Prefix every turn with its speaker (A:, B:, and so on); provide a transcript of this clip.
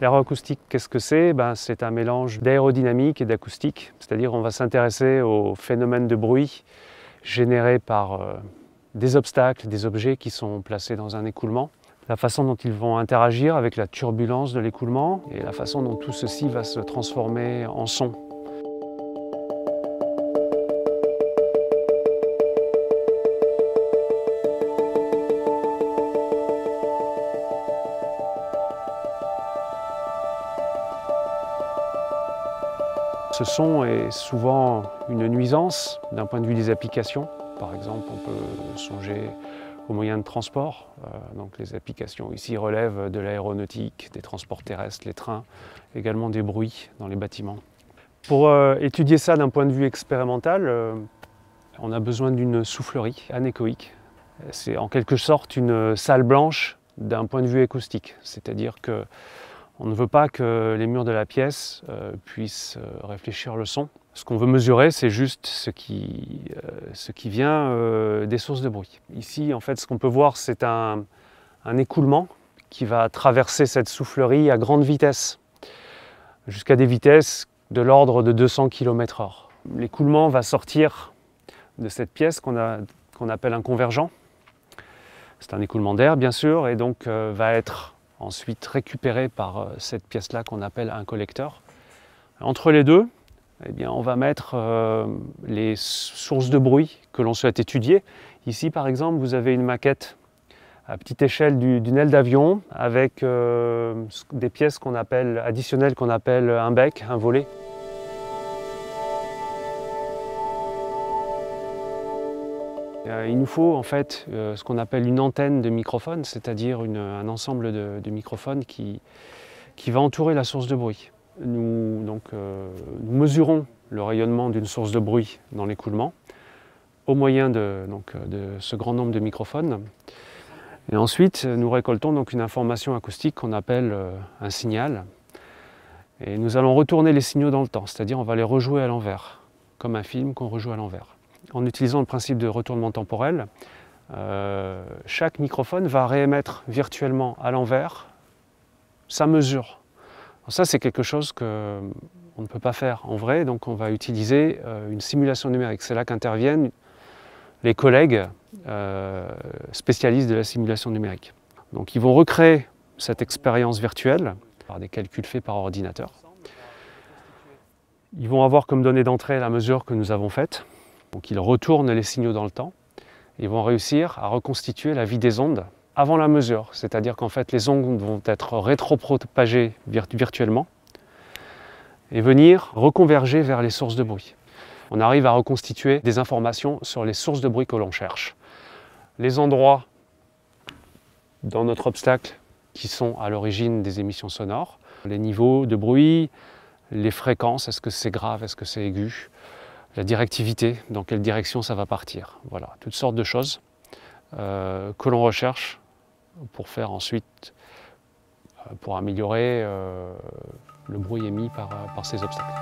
A: L'aéroacoustique, qu'est-ce que c'est? C'est un mélange d'aérodynamique et d'acoustique, c'est-à-dire on va s'intéresser aux phénomènes de bruit générés par des obstacles, des objets qui sont placés dans un écoulement, la façon dont ils vont interagir avec la turbulence de l'écoulement et la façon dont tout ceci va se transformer en son. Ce son est souvent une nuisance d'un point de vue des applications. Par exemple, on peut songer aux moyens de transport. Donc les applications ici relèvent de l'aéronautique, des transports terrestres, les trains, également des bruits dans les bâtiments. Pour étudier ça d'un point de vue expérimental, on a besoin d'une soufflerie anéchoïque. C'est en quelque sorte une salle blanche d'un point de vue acoustique, c'est-à-dire que on ne veut pas que les murs de la pièce puissent réfléchir le son. Ce qu'on veut mesurer, c'est juste ce qui vient des sources de bruit. Ici, en fait, ce qu'on peut voir, c'est un écoulement qui va traverser cette soufflerie à grande vitesse, jusqu'à des vitesses de l'ordre de 200 km/h. L'écoulement va sortir de cette pièce qu'on appelle un convergent. C'est un écoulement d'air, bien sûr, et donc va être ensuite récupéré par cette pièce-là qu'on appelle un collecteur. Entre les deux, eh bien, on va mettre les sources de bruit que l'on souhaite étudier. Ici, par exemple, vous avez une maquette à petite échelle d'une aile d'avion avec des pièces additionnelles qu'on appelle un bec, un volet. Il nous faut en fait ce qu'on appelle une antenne de microphone, c'est-à-dire un ensemble de microphones qui va entourer la source de bruit. Nous mesurons le rayonnement d'une source de bruit dans l'écoulement au moyen de ce grand nombre de microphones. Et ensuite, nous récoltons donc une information acoustique qu'on appelle un signal. Et nous allons retourner les signaux dans le temps, c'est-à-dire on va les rejouer à l'envers, comme un film qu'on rejoue à l'envers. En utilisant le principe de retournement temporel, chaque microphone va réémettre virtuellement à l'envers sa mesure. Alors ça, c'est quelque chose qu'on ne peut pas faire en vrai, donc on va utiliser une simulation numérique. C'est là qu'interviennent les collègues spécialistes de la simulation numérique. Donc ils vont recréer cette expérience virtuelle par des calculs faits par ordinateur. Ils vont avoir comme donnée d'entrée la mesure que nous avons faite. Donc ils retournent les signaux dans le temps. Ils vont réussir à reconstituer la vie des ondes avant la mesure. C'est-à-dire qu'en fait les ondes vont être rétropropagées virtuellement et venir reconverger vers les sources de bruit. On arrive à reconstituer des informations sur les sources de bruit que l'on cherche. Les endroits dans notre obstacle qui sont à l'origine des émissions sonores, les niveaux de bruit, les fréquences, est-ce que c'est grave, est-ce que c'est aigu, la directivité, dans quelle direction ça va partir. Voilà, toutes sortes de choses que l'on recherche pour faire ensuite, pour améliorer le bruit émis par ces obstacles.